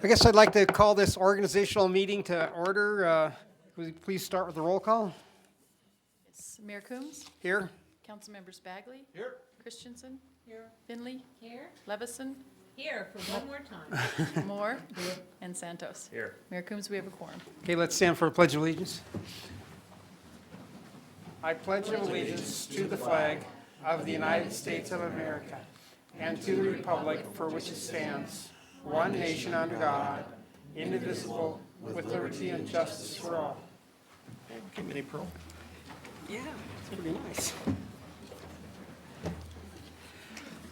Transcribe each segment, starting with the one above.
I guess I'd like to call this organizational meeting to order. Would you please start with the roll call? Yes. Mayor Coombs? Here. Council members Bagley? Here. Christensen? Here. Finley? Here. Levison? Here for one more time. Moore? And Santos? Here. Mayor Coombs, we have a quorum. Okay, let's stand for the Pledge of Allegiance. I pledge allegiance to the flag of the United States of America and to the republic for which it stands, one nation under God, indivisible, with liberty and justice for all. Okay, Minnie Pearl. Yeah, it's pretty nice.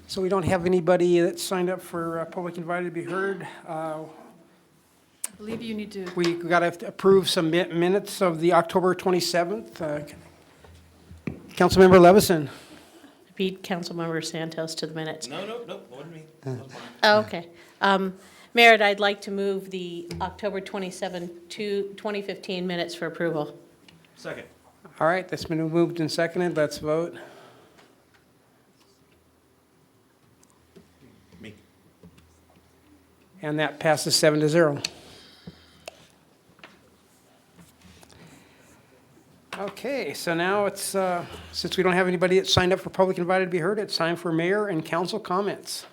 So we don't have anybody that signed up for public invited to be heard. I believe you need to, We got to approve some minutes of the October 27th. Councilmember Levison. Beat Councilmember Santos to the minutes. No, wasn't me. Oh, okay. Mayor, I'd like to move the October 27, 2015 minutes for approval. Second. All right, that's been moved and seconded. Let's vote. Me. And that passes 7-0. Okay, so now it's, since we don't have anybody that signed up for public invited to be heard, it's time for mayor and council comments.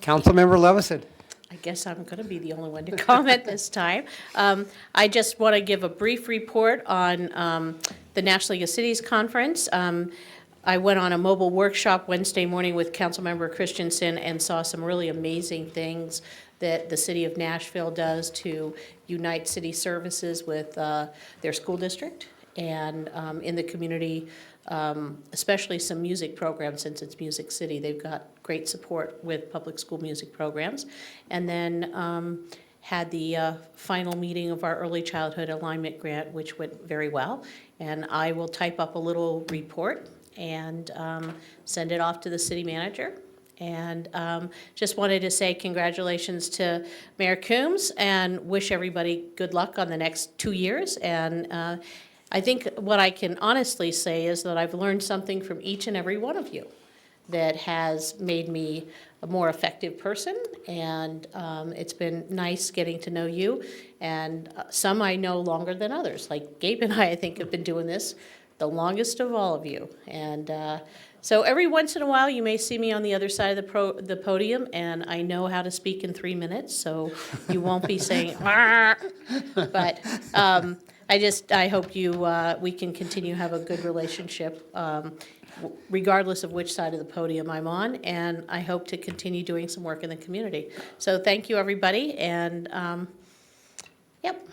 Councilmember Levison. I guess I'm going to be the only one to comment this time. I just want to give a brief report on the National League of Cities Conference. I went on a mobile workshop Wednesday morning with Councilmember Christensen and saw some really amazing things that the city of Nashville does to unite city services with their school district and in the community, especially some music programs. Since it's Music City, they've got great support with public school music programs. And then had the final meeting of our early childhood alignment grant, which went very well. And I will type up a little report and send it off to the city manager. And just wanted to say congratulations to Mayor Coombs and wish everybody good luck on the next 2 years. And I think what I can honestly say is that I've learned something from each and every one of you that has made me a more effective person. And it's been nice getting to know you. And some I know longer than others. Like Gabe and I think, have been doing this the longest of all of you. And so every once in a while, you may see me on the other side of the podium, and I know how to speak in 3 minutes, so you won't be saying, "Arr." But I hope we can continue to have a good relationship, regardless of which side of the podium I'm on, and I hope to continue doing some work in the community. So thank you, everybody, and yep.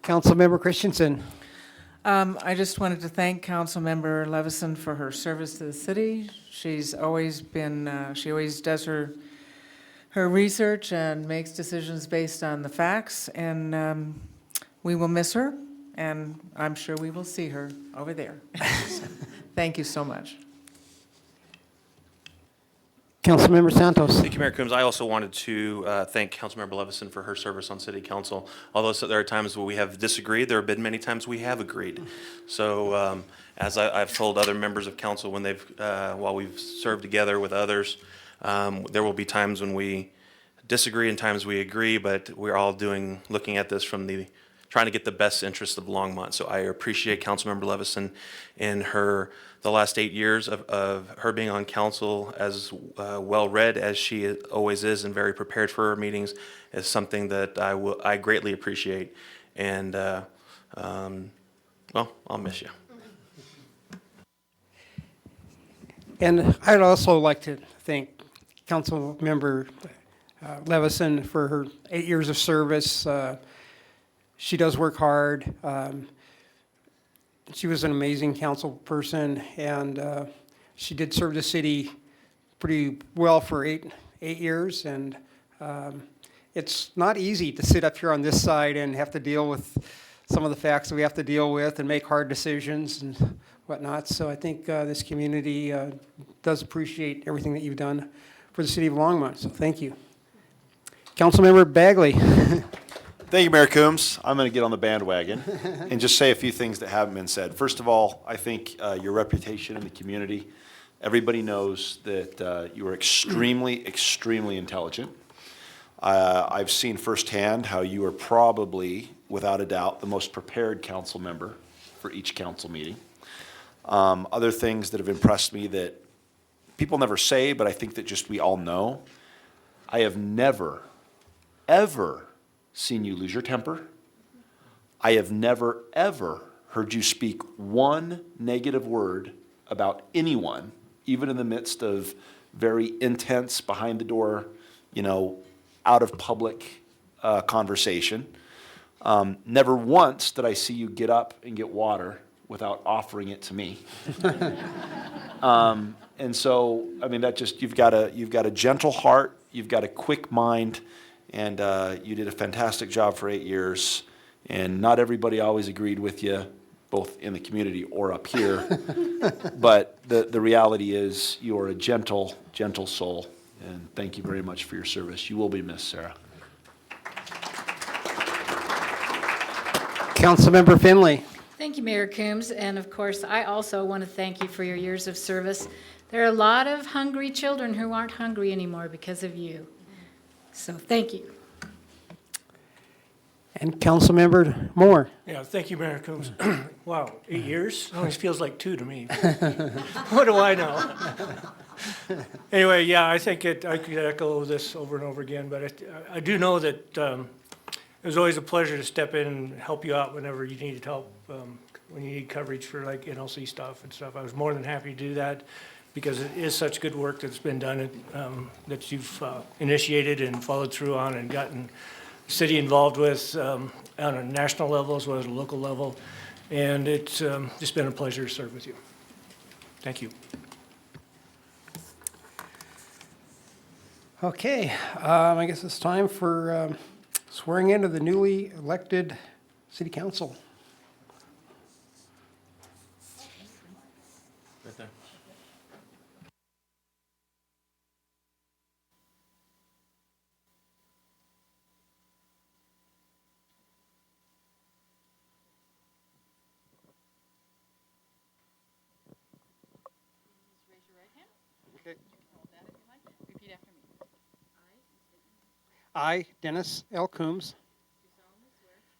Councilmember Christensen. I just wanted to thank Councilmember Levison for her service to the city. She's always been, she always does her research and makes decisions based on the facts, and we will miss her, and I'm sure we will see her over there. So, thank you so much. Councilmember Santos. Thank you, Mayor Coombs. I also wanted to thank Councilmember Levison for her service on City Council. Although there are times where we have disagreed, there have been many times we have agreed. So as I've told other members of council when they've, while we've served together with others, there will be times when we disagree and times we agree, but we're all looking at this from trying to get the best interest of Longmont. So I appreciate Councilmember Levison in the last 8 years of her being on council, as well-read as she always is and very prepared for her meetings, is something that I greatly appreciate. And, well, I'll miss you. And I'd also like to thank Councilmember Levison for her 8 years of service. She does work hard. She was an amazing council person, and she did serve the city pretty well for eight years. And it's not easy to sit up here on this side and have to deal with some of the facts that we have to deal with and make hard decisions and whatnot. So I think this community does appreciate everything that you've done for the city of Longmont. So thank you. Councilmember Bagley. Thank you, Mayor Coombs. I'm going to get on the bandwagon and just say a few things that haven't been said. First of all, I think your reputation in the community, everybody knows that you are extremely, extremely intelligent. I've seen firsthand how you are probably, without a doubt, the most prepared council member for each council meeting. Other things that have impressed me that people never say, but I think that just we all know, I have never, ever seen you lose your temper. I have never, ever heard you speak one negative word about anyone, even in the midst of very intense, behind the door, out of public conversation. Never once did I see you get up and get water without offering it to me. And so, that just, you've got a gentle heart, you've got a quick mind, and you did a fantastic job for 8 years. And not everybody always agreed with you, both in the community or up here. But the reality is you are a gentle, gentle soul. And thank you very much for your service. You will be missed, Sarah. Councilmember Finley. Thank you, Mayor Coombs, and of course, I also want to thank you for your years of service. There are a lot of hungry children who aren't hungry anymore because of you. So, thank you. And Councilmember Moore. Yeah, thank you, Mayor Coombs. Wow, 8 years? Always feels like 2 to me. What do I know? Anyway, yeah, I think I could echo this over and over again, but I do know that it was always a pleasure to step in and help you out whenever you needed help, when you need coverage for like NLC stuff and stuff. I was more than happy to do that because it is such good work that's been done, that you've initiated and followed through on and gotten the city involved with on a national level as well as a local level. And it's just been a pleasure to serve with you. Thank you. Okay, I guess it's time for swearing in of the newly elected city council. Right there. Raise your right hand. Okay. Hold that if you like. Repeat after me. I, Dennis L. Coombs,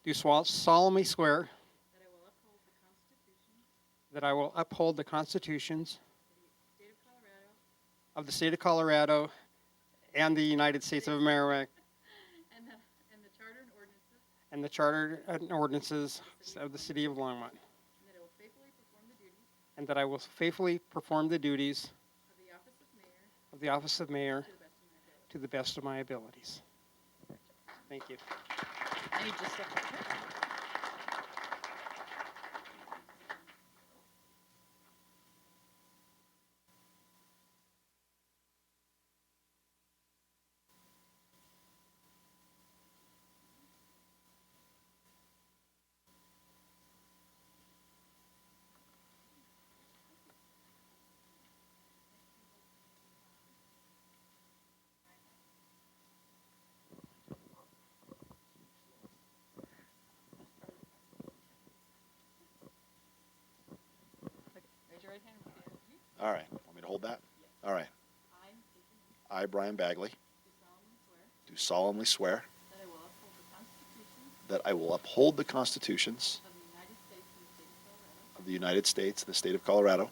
do solemnly swear that I will uphold the constitutions of the state of Colorado and the United States of America and the charter and ordinances of the city of Longmont, and that I will faithfully perform the duties of the office of mayor to the best of my abilities. Thank you. I need you to step up. Raise your right hand and repeat after me. All right. Want me to hold that? All right. I, Brian Bagley, do solemnly swear that I will uphold the constitutions of the United States and the state of Colorado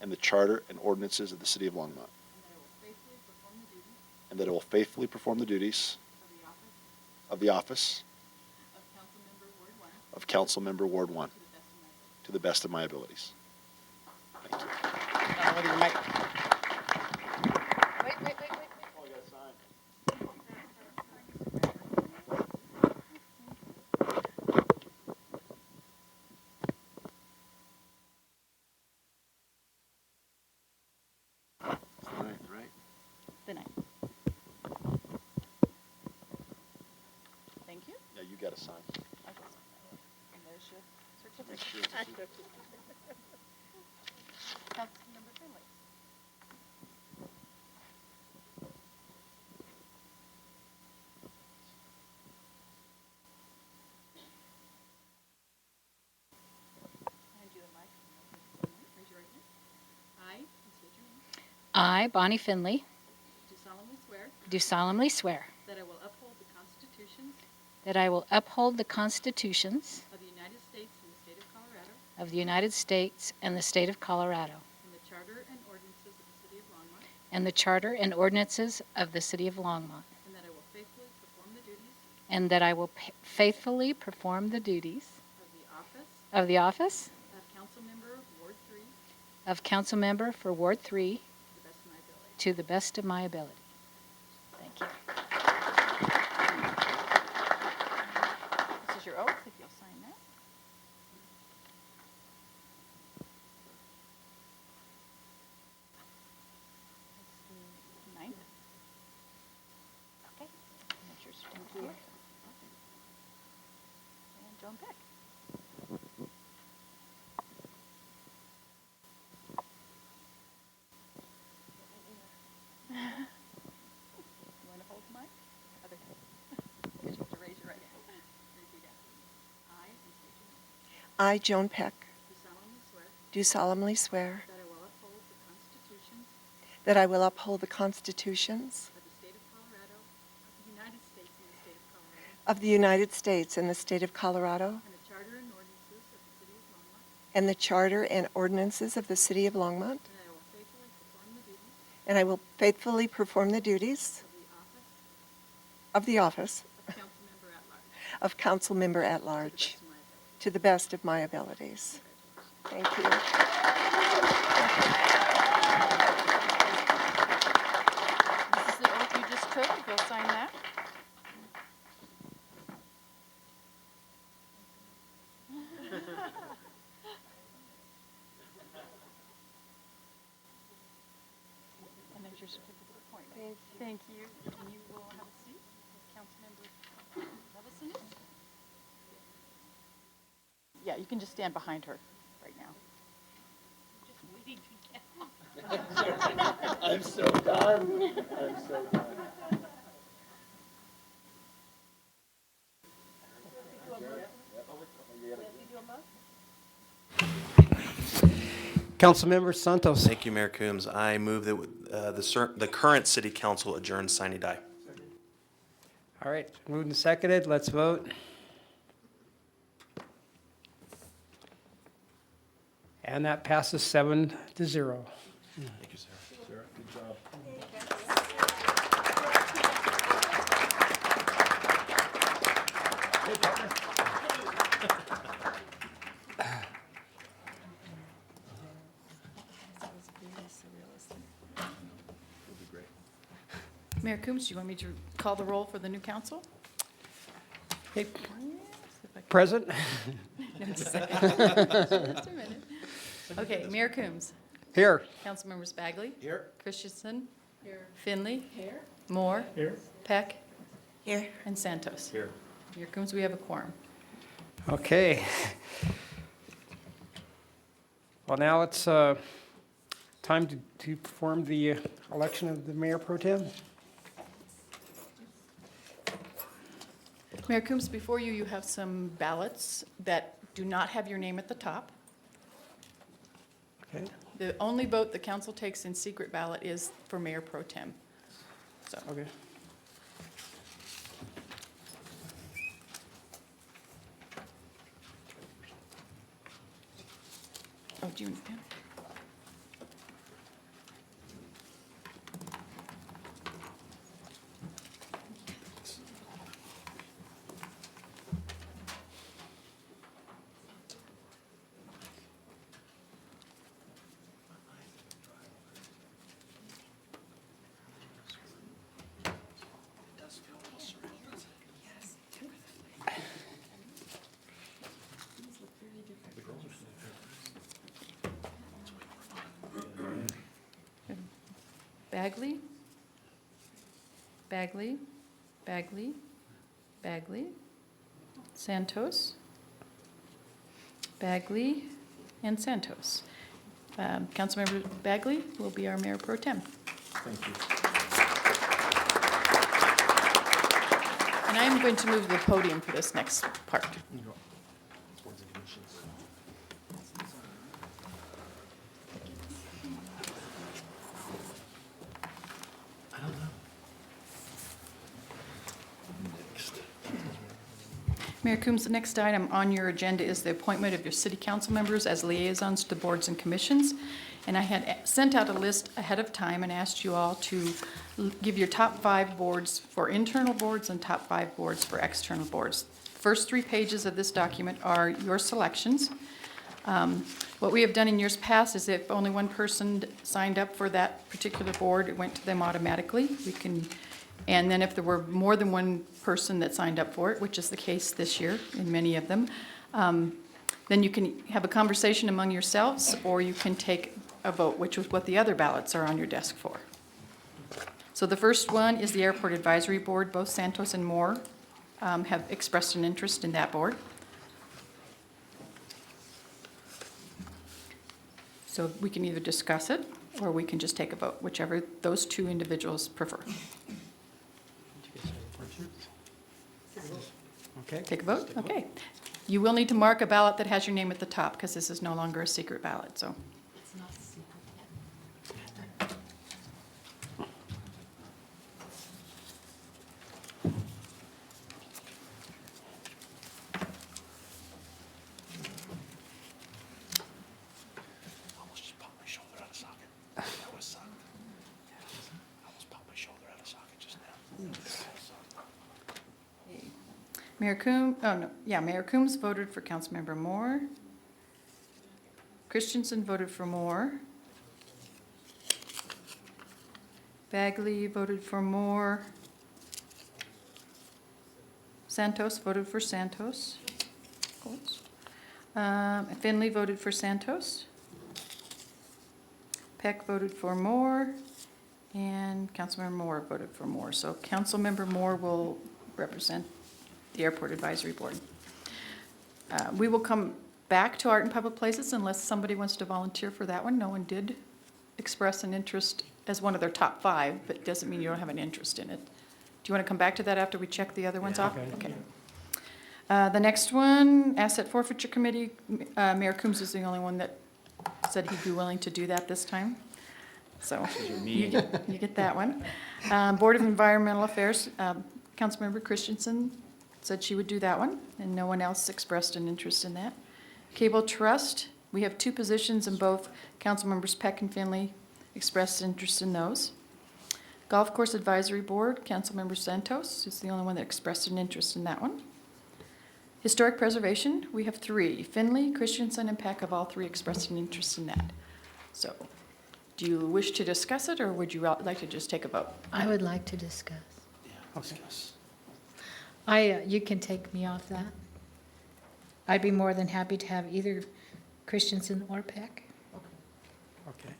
and the charter and ordinances of the city of Longmont, and that I will faithfully perform the duties of the office of Council Member Ward 1 to the best of my abilities. Thank you. Wait. Right. Then I. Thank you. Yeah, you got to sign. I will sign that. And there's your Make certificate. sure it's Councilmember Finley. I, Bonnie Finley, do solemnly swear do solemnly swear that I will uphold the constitutions that I will uphold the constitutions of the United States and the state of Colorado, of the United States and the state of Colorado, and the charter and ordinances of the city of Longmont, and the charter and ordinances of the city of Longmont, and that I will faithfully perform the duties and that I will faithfully perform the duties of the office of the office of council member of Ward 3 of council member for Ward 3 to the best of my ability. to the best of my ability. Thank you. This is your oath, if you'll sign that. That's the ninth. Okay. That's your certificate. And Joan Peck. You want to hold the mic? Other hand. You have to raise your right hand. Repeat after me. I, and state your name, I, Joan Peck, do solemnly swear do solemnly swear that I will uphold the constitutions that I will uphold the constitutions of the state of Colorado, of the United States and the state of Colorado, of the United States and the state of Colorado, and the charter and ordinances of the city of Longmont, and the charter and ordinances of the city of Longmont, and I will faithfully perform the duties and I will faithfully perform the duties of the office of the office of council member at large of council member at large to the best of my abilities. Thank you. This is the oath you just took, if you'll sign that. And there's your certificate of appointment. Thank you. And you will have a seat with Councilmember Levison. Yeah, you can just stand behind her right now. Just waiting to get I'm so done. I'm so done. Councilmember Santos. Thank you, Mayor Coombs. I move that the current city council adjourn sine die. All right, moved and seconded, let's vote. And that passes 7-0. Thank you, sir. Sarah, good job. Mayor Coombs, do you want me to call the roll for the new council? Hey, See if I can- present? Just a minute. Okay, Mayor Coombs, Here. Councilmembers Bagley. Here. Christensen. Here. Finley. Here. Moore. Here. Peck. Here. And Santos. Here. Mayor Coombs, we have a quorum. Okay. Well, now it's time to perform the election of the mayor pro tem. Mayor Coombs, before you, you have some ballots that do not have your name at the top. Okay. The only vote the council takes in secret ballot is for mayor pro tem. So, Okay. oh, do you, yeah. Bagley, Bagley, Bagley, Bagley, Santos, Bagley, and Santos. Councilmember Bagley will be our mayor pro tem. Thank you. And I'm going to move to the podium for this next part. Mayor Coombs, the next item on your agenda is the appointment of your city council members as liaisons to boards and commissions. And I had sent out a list ahead of time and asked you all to give your top 5 boards for internal boards and top 5 boards for external boards. First 3 pages of this document are your selections. What we have done in years past is if only one person signed up for that particular board, it went to them automatically. And then if there were more than one person that signed up for it, which is the case this year in many of them, then you can have a conversation among yourselves, or you can take a vote, which is what the other ballots are on your desk for. So the first one is the Airport Advisory Board. Both Santos and Moore have expressed an interest in that board. So we can either discuss it, or we can just take a vote, whichever those 2 individuals prefer. Okay. Take a vote? Okay. You will need to mark a ballot that has your name at the top, because this is no longer a secret ballot, so. Almost just popped my shoulder out of socket. That was, almost popped my shoulder out of socket just now. Mayor Coombs voted for Councilmember Moore. Christensen voted for Moore. Bagley voted for Moore. Santos voted for Santos. Finley voted for Santos. Peck voted for Moore. And Councilmember Moore voted for Moore. So Councilmember Moore will represent the Airport Advisory Board. We will come back to Art and Public Places unless somebody wants to volunteer for that one. No one did express an interest as one of their top 5, but it doesn't mean you don't have an interest in it. Do you want to come back to that after we check the other ones off? Okay. The next one, Asset Forfeiture Committee. Mayor Coombs is the only one that said he'd be willing to do that this time. So you get that one. Board of Environmental Affairs, Councilmember Christensen said she would do that one, and no one else expressed an interest in that. Cable Trust, we have 2 positions, and both Councilmembers Peck and Finley expressed interest in those. Golf Course Advisory Board, Councilmember Santos is the only one that expressed an interest in that one. Historic Preservation, we have 3. Finley, Christensen, and Peck have all 3 expressed an interest in that. So, do you wish to discuss it, or would you like to just take a vote? I would like to discuss. Okay. You can take me off that. I'd be more than happy to have either Christensen or Peck. Okay.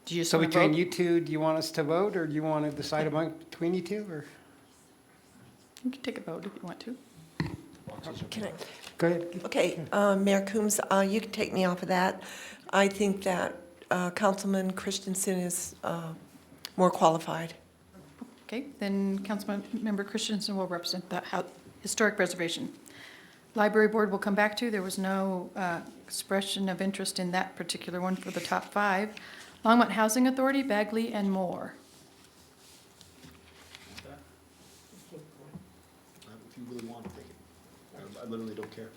Do you just So want to between vote? you 2, do you want us to vote, or do you want to decide between you 2, or? You can take a vote if you want to. Can I, Go ahead. okay, Mayor Coombs, you can take me off of that. I think that Councilman Christensen is more qualified. Okay, then Councilmember Christensen will represent the Historic Preservation. Library Board will come back to. There was no expression of interest in that particular one for the top 5. Longmont Housing Authority, Bagley, and Moore. If you really want to take it. I literally don't care.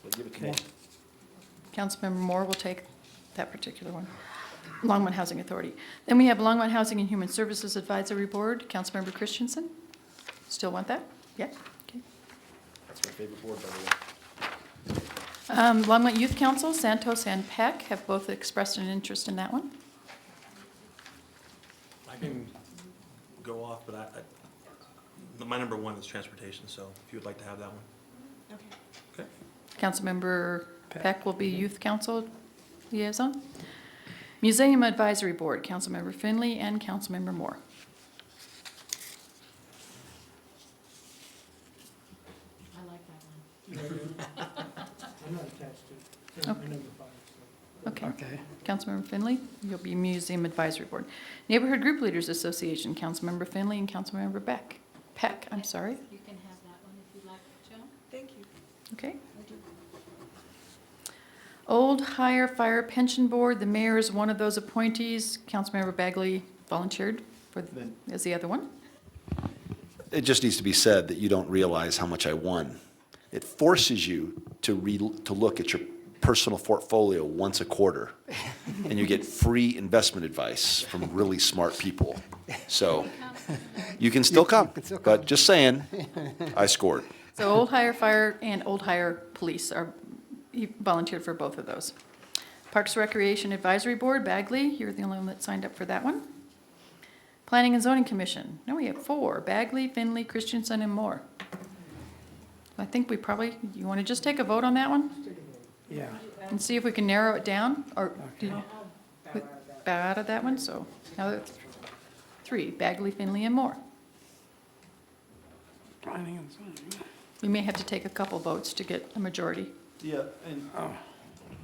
But give it to me. Councilmember Moore will take that particular one. Longmont Housing Authority. Then we have Longmont Housing and Human Services Advisory Board, Councilmember Christensen. Still want that? Yeah, okay. That's my favorite board, by the way. Longmont Youth Council, Santos and Peck have both expressed an interest in that one. I can go off, but my number 1 is transportation, so if you would like to have that one. Okay. Councilmember Peck will be Youth Council liaison. Museum Advisory Board, Councilmember Finley and Councilmember Moore. I like that one. I'm not attached to Okay. number 5. Okay. Okay. Councilmember Finley, you'll be Museum Advisory Board. Neighborhood Group Leaders Association, Councilmember Finley and Councilmember Peck, I'm sorry. You can have that one if you'd like, Joan. Thank you. Okay. Old Hire Fire Pension Board, the mayor is one of those appointees. Councilmember Bagley volunteered for, as the other one. It just needs to be said that you don't realize how much I won. It forces you to look at your personal portfolio once a quarter, and you get free investment advice from really smart people. So you can still come, but just saying, I scored. So Old Hire Fire and Old Hire Police are, you volunteered for both of those. Parks Recreation Advisory Board, Bagley, you're the only one that signed up for that one. Planning and Zoning Commission, no, we have 4, Bagley, Finley, Christensen, and Moore. I think we probably, you want to just take a vote on that one? Yeah. And see if we can narrow it down, or do you bow out of that one? So now that's 3, Bagley, Finley, and Moore. We may have to take a couple votes to get a majority. Yeah, and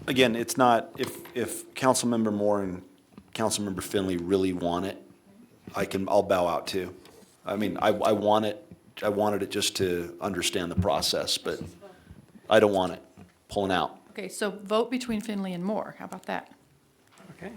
again, it's not, if Councilmember Moore and Councilmember Finley really want it, I'll bow out too. I mean, I want it, I wanted it just to understand the process, but I don't want it, pulling out. Okay, so vote between Finley and Moore. How about that? Okay.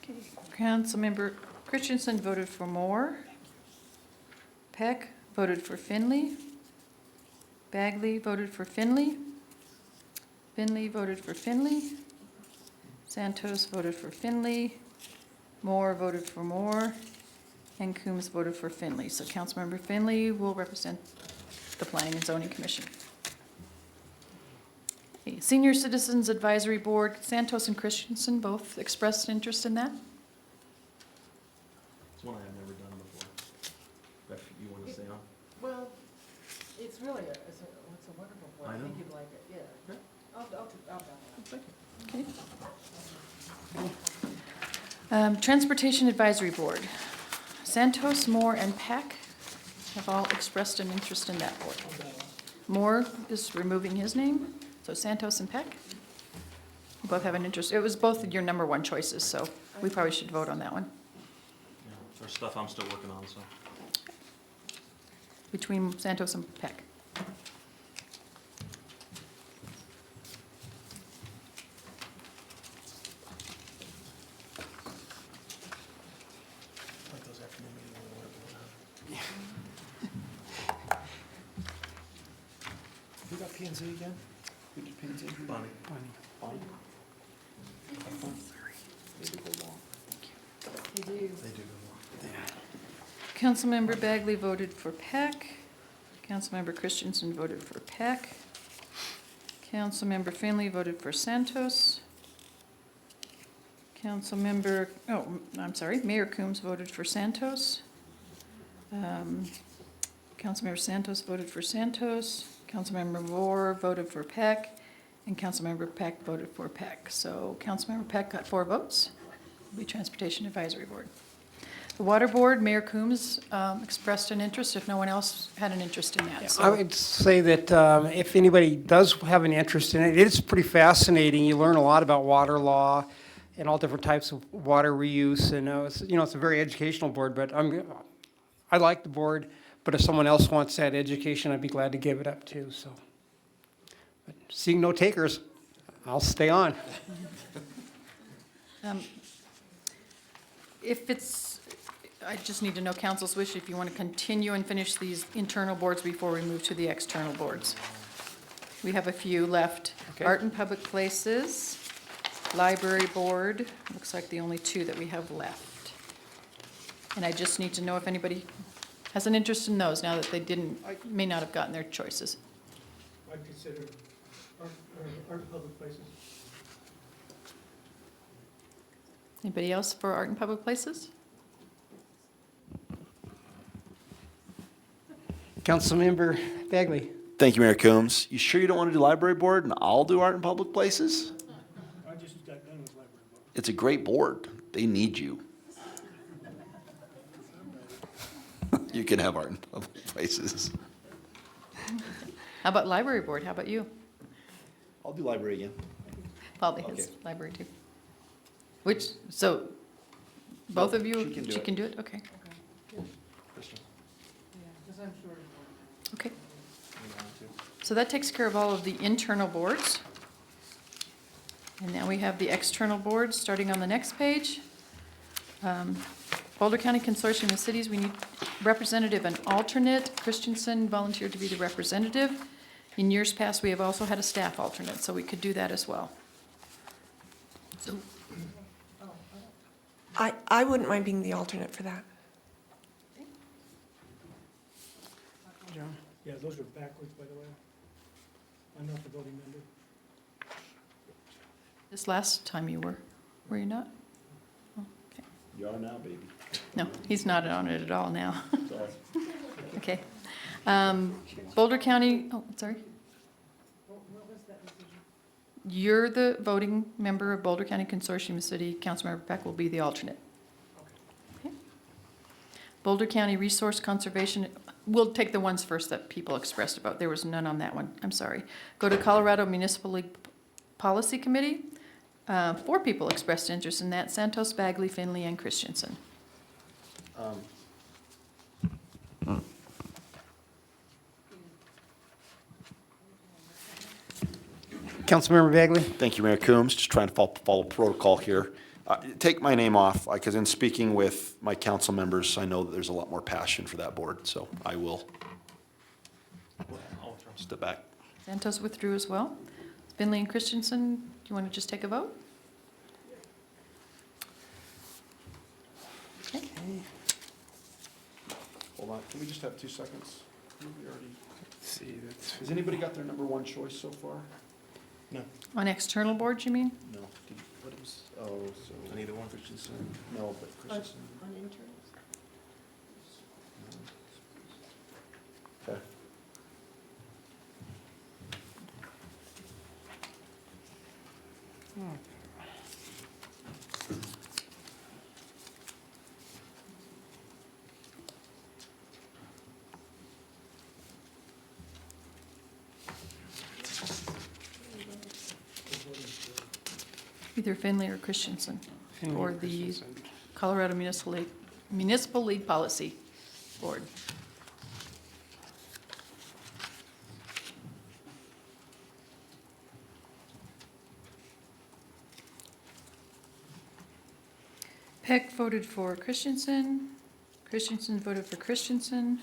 Okay, Councilmember Christensen voted for Moore. Peck voted for Finley. Bagley voted for Finley. Finley voted for Finley. Santos voted for Finley. Moore voted for Moore. And Coombs voted for Finley. So Councilmember Finley will represent the Planning and Zoning Commission. Okay, Senior Citizens Advisory Board, Santos and Christensen both expressed interest in that. It's one I've never done before. If you want to stay on? Well, it's really, it's a wonderful board. I know. think you'd like it, yeah. I'll Okay. Transportation Advisory Board, Santos, Moore, and Peck have all expressed an interest in that board. Moore is removing his name, so Santos and Peck. You both have an interest. It was both your number 1 choices, so we probably should vote on that one. Yeah, there's stuff I'm still working on, so. Between Santos and Peck. Who got P and Z again? Who did P and Z? Bonnie. Bonnie? They do go long. They do. They do go long. Councilmember Bagley voted for Peck. Councilmember Christensen voted for Peck. Councilmember Finley voted for Santos. Mayor Coombs voted for Santos. Councilmember Santos voted for Santos. Councilmember Moore voted for Peck. And Councilmember Peck voted for Peck. So Councilmember Peck got 4 votes. It'll be Transportation Advisory Board. The Water Board, Mayor Coombs expressed an interest, if no one else had an interest in that. I So would say that if anybody does have an interest in it, it is pretty fascinating. You learn a lot about water law and all different types of water reuse, and it's a very educational board. But I like the board, but if someone else wants that education, I'd be glad to give it up too. So, but seeing no takers, I'll stay on. I just need to know council's wish if you want to continue and finish these internal boards before we move to the external boards. We have a few left. Okay. Art and Public Places, Library Board, looks like the only 2 that we have left. And I just need to know if anybody has an interest in those now that they may not have gotten their choices. I'd consider art public places. Anybody else for Art and Public Places? Councilmember Bagley. Thank you, Mayor Coombs. You sure you don't want to do library board and I'll do art in public places? I just got done with library board. It's a great board. They need you. You can have art in public places. How about library board? How about you? I'll do library again. Probably his Okay. library too. Which, so, both of you? she can do She it. can do it, okay. Okay. So that takes care of all of the internal boards. And now we have the external boards, starting on the next page. Boulder County Consortium of Cities, we need representative and alternate. Christensen volunteered to be the representative. In years past, we have also had a staff alternate, so we could do that as well. So, I wouldn't mind being the alternate for that. Yeah, those are backwards, by the way. I'm not the voting member. this last time you were you not? Oh, okay. You are now, baby. No, he's not on it at all now. Okay. Boulder County, oh, sorry. You're the voting member of Boulder County Consortium of City. Councilmember Peck will be the alternate. Okay. Boulder County Resource Conservation, we'll take the ones first that people expressed about. There was none on that one. I'm sorry. Go to Colorado Municipal League Policy Committee. 4 people expressed interest in that: Santos, Bagley, Finley, and Christensen. Councilmember Bagley? Thank you, Mayor Coombs. Just trying to follow protocol here. Take my name off, because in speaking with my council members, I know that there's a lot more passion for that board, so I will step back. Santos withdrew as well. Finley and Christensen, do you want to just take a vote? Okay. Hold on, can we just have 2 seconds? Has anybody got their number 1 choice so far? No. On external boards, you mean? No. What was, oh, so. Neither one. Christensen? No, but Christensen. Okay. Either Finley or Christensen Finley for or the Christensen. Colorado Municipal League Policy Board. Peck voted for Christensen. Christensen voted for Christensen.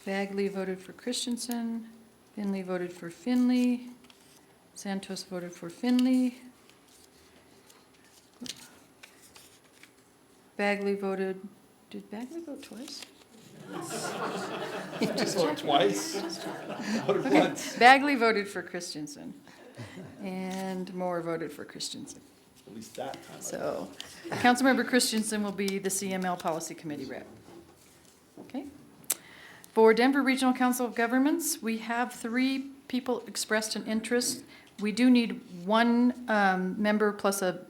Bagley voted for Christensen. Finley voted for Finley. Santos voted for Finley. Bagley voted, did Bagley vote twice? Just vote twice? Voted Okay, once. Bagley voted for Christensen. And Moore voted for Christensen. At least that time. So, Councilmember Christensen will be the CML Policy Committee rep. Okay. For Denver Regional Council of Governments, we have 3 people expressed an interest. We do need 1 member plus a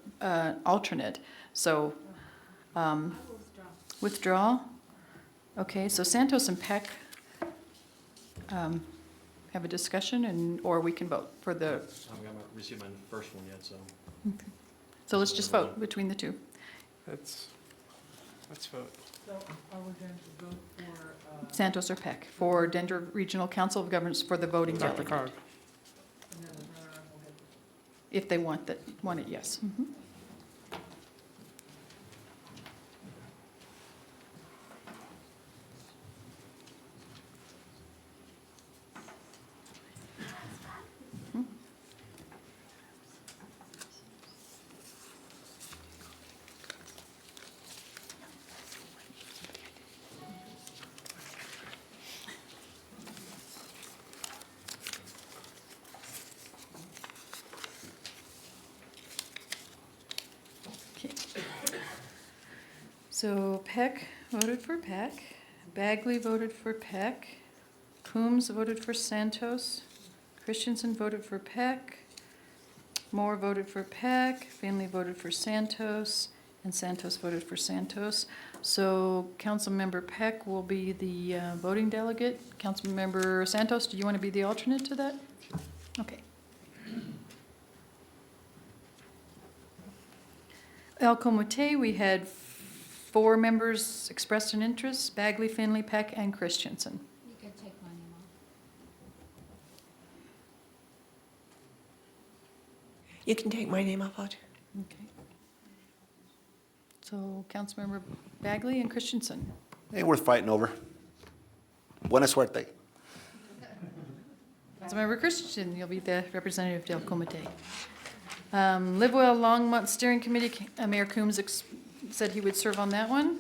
alternate, so withdraw. Okay, so Santos and Peck have a discussion, and or we can vote for the. I haven't received my first one yet, so. So let's just vote between the 2. Let's vote. So are we going to vote for, Santos or Peck for Denver Regional Council of Governments for the voting Dr. delegate. Cog. and then the runner-up will get If they want it, yes. Mhm. Okay. So Peck voted for Peck, Bagley voted for Peck, Coombs voted for Santos, Christensen voted for Peck, Moore voted for Peck, Finley voted for Santos, and Santos voted for Santos. So Councilmember Peck will be the voting delegate. Councilmember Santos, do you want to be the alternate to that? Okay. El Comote, we had 4 members expressed an interest, Bagley, Finley, Peck, and Christensen. You can take my name off. You can take my name off, Audrey. Okay. So Councilmember Bagley and Christensen. Ain't worth fighting over. Buena suerte. Councilmember Christensen, you'll be the representative of El Comote. Livewell Longmont Steering Committee, Mayor Coombs said he would serve on that one.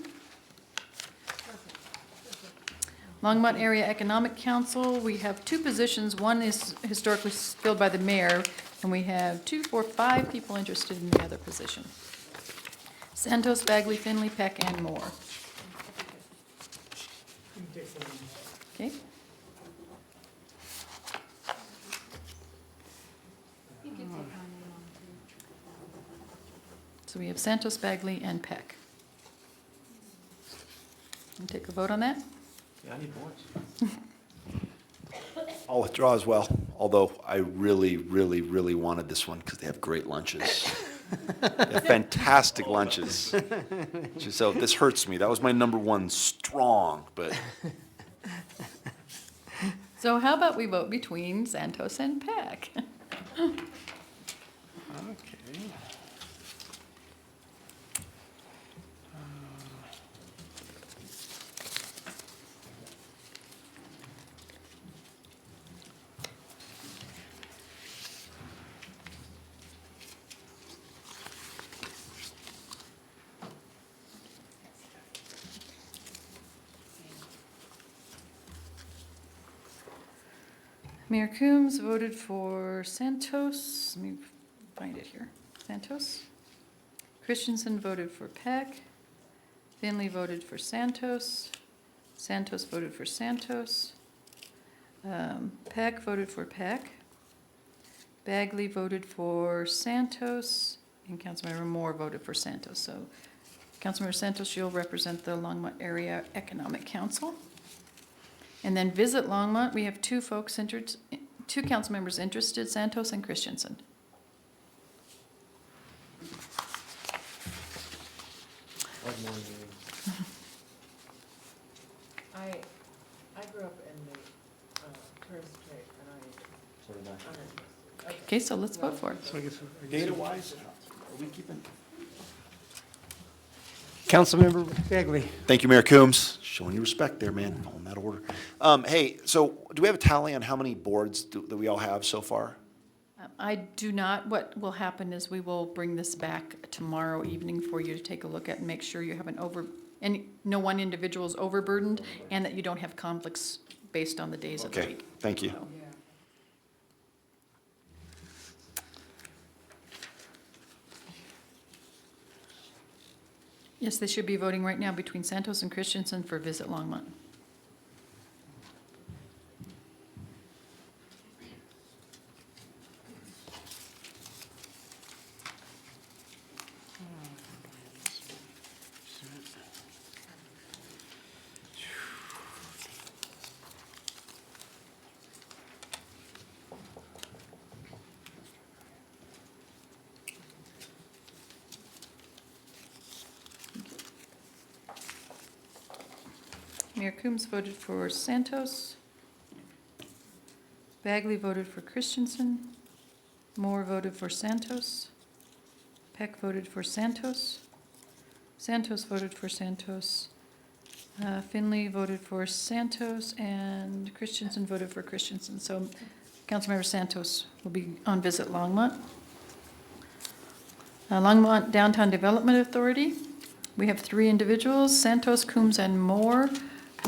Longmont Area Economic Council, we have 2 positions. One is historically filled by the mayor, and we have 2, 4, 5 people interested in the other position. Santos, Bagley, Finley, Peck, and more. Okay. You can take my name off. So we have Santos, Bagley, and Peck. Can we take a vote on that? Yeah, I need points. I'll withdraw as well, although I really, really, really wanted this one because they have great lunches. They have fantastic lunches. So this hurts me. That was my number 1 strong, but So how about we vote between Santos and Peck? Okay. Mayor Coombs voted for Santos. Let me find it here. Santos. Christensen voted for Peck. Finley voted for Santos. Santos voted for Santos. Peck voted for Peck. Bagley voted for Santos. And Councilmember Moore voted for Santos. So Councilmember Santos, you'll represent the Longmont Area Economic Council. And then Visit Longmont, we have 2 folks entered, 2 council members interested, Santos and Christensen. I grew up in the tourist trade, and Okay, so let's vote for it. So I guess data-wise, are we keeping? Councilmember Bagley. Thank you, Mayor Coombs. Showing you respect there, man, on that order. Hey, so do we have a tally on how many boards that we all have so far? I do not. What will happen is we will bring this back tomorrow evening for you to take a look at and make sure you haven't no one individual is overburdened and that you don't have conflicts based on the days of the Okay, week. thank you. So, yes, they should be voting right now between Santos and Christensen for Visit Longmont. Mayor Coombs voted for Santos. Bagley voted for Christensen. Moore voted for Santos. Peck voted for Santos. Santos voted for Santos. Finley voted for Santos, and Christensen voted for Christensen. So Councilmember Santos will be on Visit Longmont. Longmont Downtown Development Authority, we have 3 individuals, Santos, Coombs, and Moore.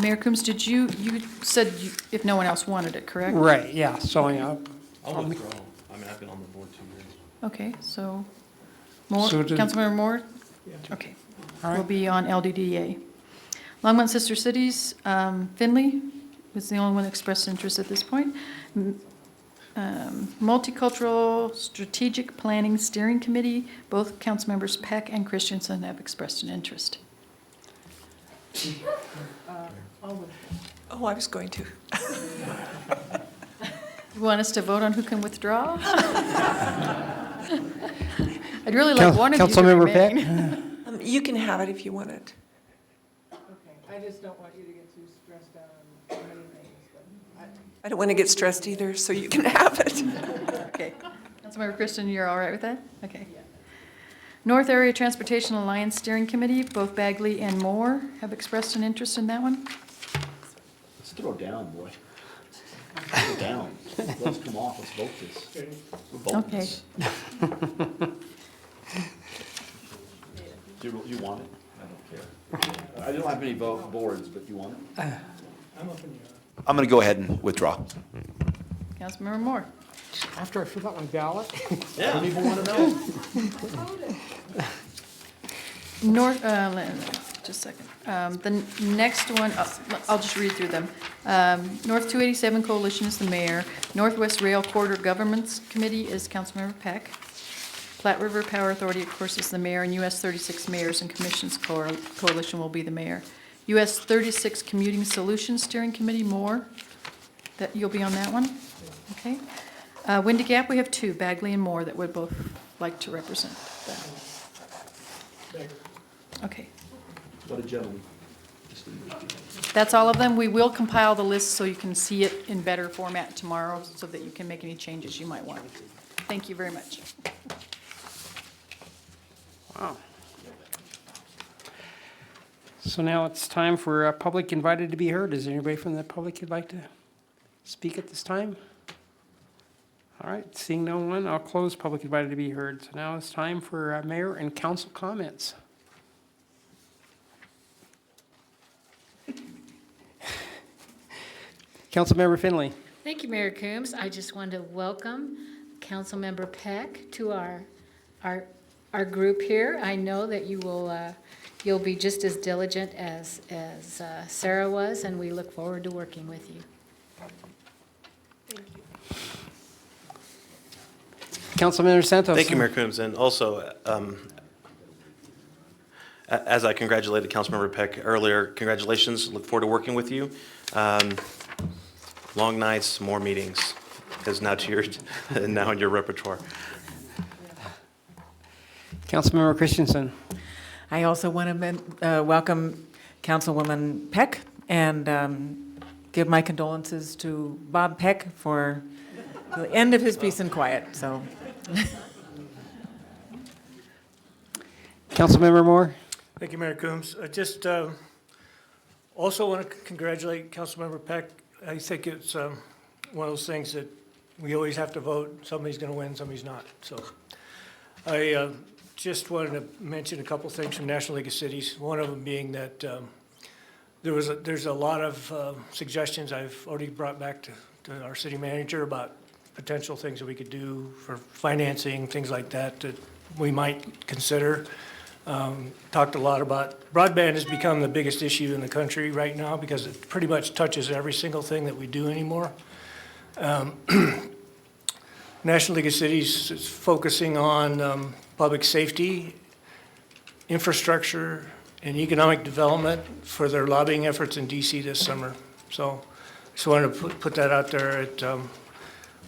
Mayor Coombs, you said if no one else wanted it, correct? Right, yeah, so, yeah. I'll withdraw. I mean, I've been on the board 2 years. Okay, so Moore, So did- Councilmember Moore? Okay, will be on LDDA. Longmont Sister Cities, Finley was the only one that expressed interest at this point. Multicultural Strategic Planning Steering Committee, both Councilmembers Peck and Christensen have expressed an interest. Oh, I was going to. You want us to vote on who can withdraw? I'd really like one of you to Councilmember Peck? remain. You can have it if you want it. Okay, I just don't want you to get too stressed out on many things, but I don't want to get stressed either, so you can have it. Okay. Councilmember Christian, you're all right with that? Okay. North Area Transportation Alliance Steering Committee, both Bagley and Moore have expressed an interest in that one. Let's throw down, boy. Throw down. Let's come off, let's vote this. We're voting Okay. this. Do you want it? I don't care. I don't have any boards, but you want it? I'm going to go ahead and withdraw. Councilmember Moore. After I fill out my ballot? Yeah. People want to know. Just a second. The next one, I'll just read through them. North 287 Coalition is the mayor. Northwest Rail Corridor Governments Committee is Councilmember Peck. Platte River Power Authority, of course, is the mayor, and US 36 Mayors and Commissions Coalition will be the mayor. US 36 Commuting Solutions Steering Committee, Moore, that, you'll be on that one? Okay. Windy Gap, we have two, Bagley and Moore, that would both like to represent that. Okay. What a gentleman. That's all of them. We will compile the list so you can see it in better format tomorrow so that you can make any changes you might want. Thank you very much. Wow. So now it's time for public invited to be heard. Is there anybody from the public who'd like to speak at this time? All right, seeing no one, I'll close public invited to be heard. So now it's time for mayor and council comments. Councilmember Finley. Thank you, Mayor Coombs. I just wanted to welcome Councilmember Peck to our group here. I know that you will, you'll be just as diligent as Sarah was, and we look forward to working with you. Councilmember Santos. Thank you, Mayor Coombs. And also, as I congratulated Councilmember Peck earlier, congratulations. Look forward to working with you. Long nights, more meetings is now now in your repertoire. Councilmember Christensen. I also want to welcome Councilwoman Peck and give my condolences to Bob Peck for the end of his peace and quiet, so. Councilmember Moore. Thank you, Mayor Coombs. I just also want to congratulate Councilmember Peck. I think it's one of those things that we always have to vote. Somebody's going to win, somebody's not. So I just wanted to mention a couple things from National League of Cities. One of them being that there's a lot of suggestions I've already brought back to our city manager about potential things that we could do for financing, things like that, that we might consider. Talked a lot about, broadband has become the biggest issue in the country right now because it pretty much touches every single thing that we do anymore. National League of Cities is focusing on public safety, infrastructure, and economic development for their lobbying efforts in DC this summer. So just wanted to put that out there. It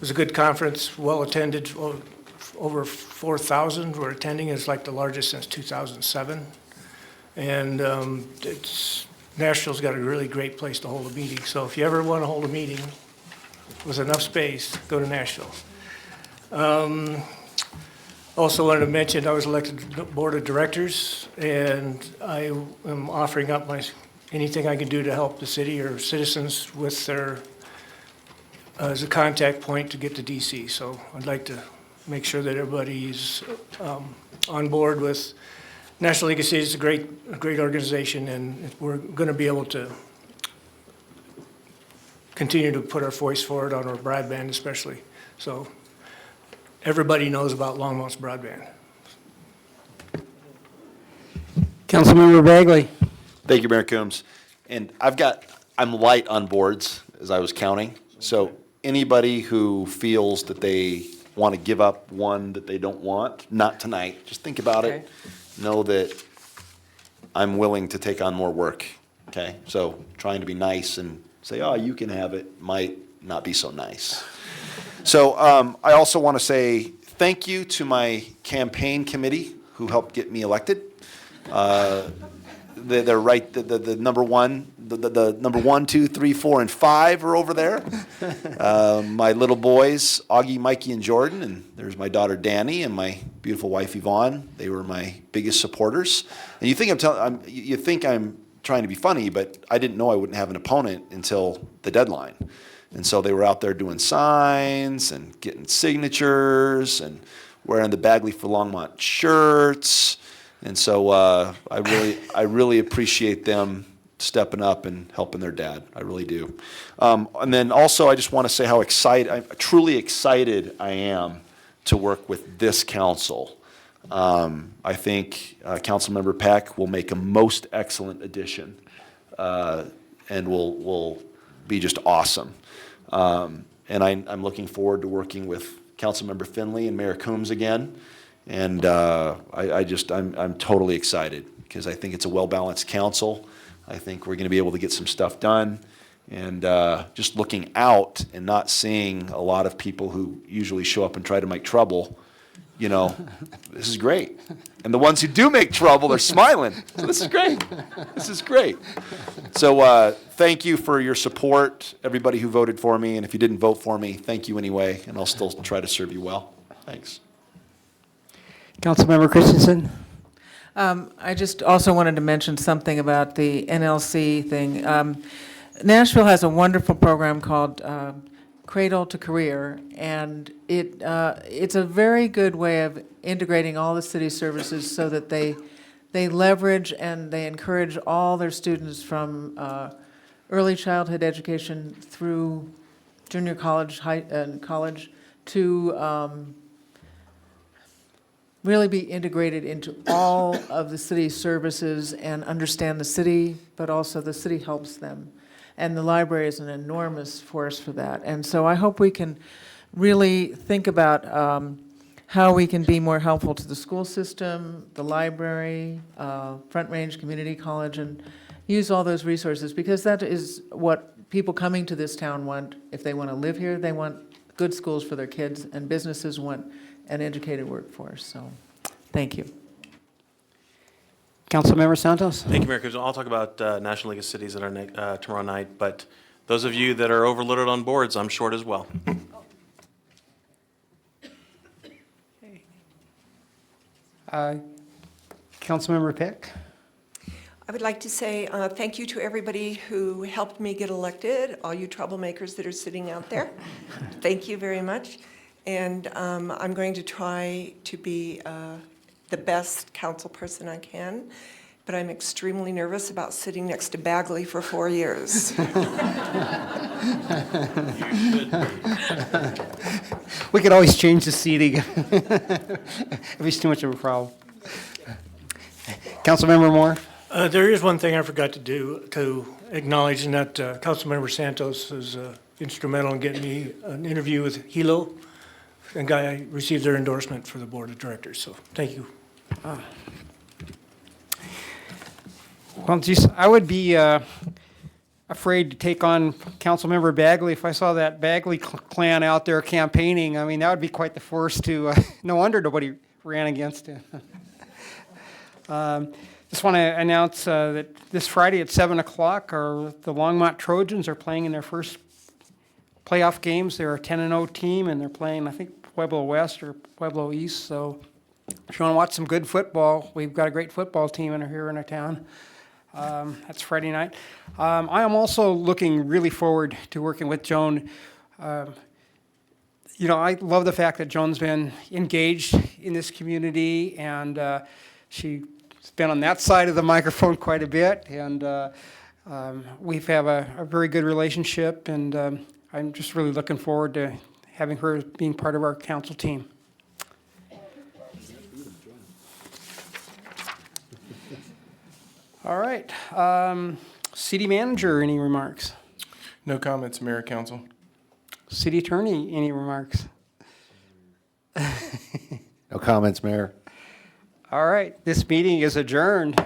was a good conference, well attended. Over 4,000 were attending. It's like the largest since 2007. And Nashville's got a really great place to hold a meeting. So if you ever want to hold a meeting with enough space, go to Nashville. Also wanted to mention I was elected to the board of directors, and I am offering up anything I can do to help the city or citizens with their, as a contact point to get to DC. So I'd like to make sure that everybody's on board with National League of Cities. It's a great organization, and we're going to be able to continue to put our voice forward on our broadband especially. So everybody knows about Longmont's broadband. Councilmember Bagley. Thank you, Mayor Coombs. And I'm light on boards, as I was counting. So anybody who feels that they want to give up one that they don't want, not tonight. Just think about Okay. it. Know that I'm willing to take on more work, okay? So trying to be nice and say, oh, you can have it, might not be so nice. So I also want to say thank you to my campaign committee who helped get me elected. They're right, the number one, the number 1, 2, 3, 4, and 5 are over there. My little boys, Augie, Mikey, and Jordan, and there's my daughter Danny and my beautiful wife Yvonne. They were my biggest supporters. And you think you think I'm trying to be funny, but I didn't know I wouldn't have an opponent until the deadline. And so they were out there doing signs and getting signatures and wearing the Bagley for Longmont shirts. And so I really appreciate them stepping up and helping their dad. I really do. And then also I just want to say how truly excited I am to work with this council. I think Councilmember Peck will make a most excellent addition and will be just awesome. And I'm looking forward to working with Councilmember Finley and Mayor Coombs again. And I'm totally excited because I think it's a well-balanced council. I think we're going to be able to get some stuff done. And just looking out and not seeing a lot of people who usually show up and try to make trouble, you know, this is great. And the ones who do make trouble are smiling. So this is great. This is great. So thank you for your support, everybody who voted for me. And if you didn't vote for me, thank you anyway. And I'll still try to serve you well. Thanks. Councilmember Christensen? I just also wanted to mention something about the NLC thing. Nashville has a wonderful program called Cradle to Career, and it's a very good way of integrating all the city services so that they leverage and they encourage all their students from early childhood education through junior college, college to really be integrated into all of the city services and understand the city, but also the city helps them. And the library is an enormous force for that. And so I hope we can really think about how we can be more helpful to the school system, the library, Front Range Community College, and use all those resources, because that is what people coming to this town want. If they want to live here, they want good schools for their kids, and businesses want an educated workforce. So, thank you. Councilmember Santos? Thank you, Mayor Cruz. I'll talk about National League of Cities at our tomorrow night, but those of you that are overloaded on boards, I'm short as well. Councilmember Peck? I would like to say thank you to everybody who helped me get elected, all you troublemakers that are sitting out there. Thank you very much. And I'm going to try to be the best council person I can, but I'm extremely nervous about sitting next to Bagley for 4 years. We could always change the seating if it's too much of a problem. Councilmember Moore? There is one thing I forgot to do, to acknowledge, and that Councilmember Santos is instrumental in getting me an interview with Hilo, and I received their endorsement for the board of directors, so thank you. Well, geez, I would be afraid to take on Councilmember Bagley if I saw that Bagley clan out there campaigning. I mean, that would be quite the force to, no wonder nobody ran against him. Just want to announce that this Friday at 7 o'clock, the Longmont Trojans are playing in their first playoff games. They're a 10-0 team, and they're playing, I think, Pueblo West or Pueblo East. So if you want to watch some good football, we've got a great football team here in our town. That's Friday night. I am also looking really forward to working with Joan. You know, I love the fact that Joan's been engaged in this community, and she's been on that side of the microphone quite a bit, and we have a very good relationship, and I'm just really looking forward to having her being part of our council team. All right. City manager, any remarks? No comments, Mayor, Council. City Attorney, any remarks? No comments, Mayor. All right, this meeting is adjourned.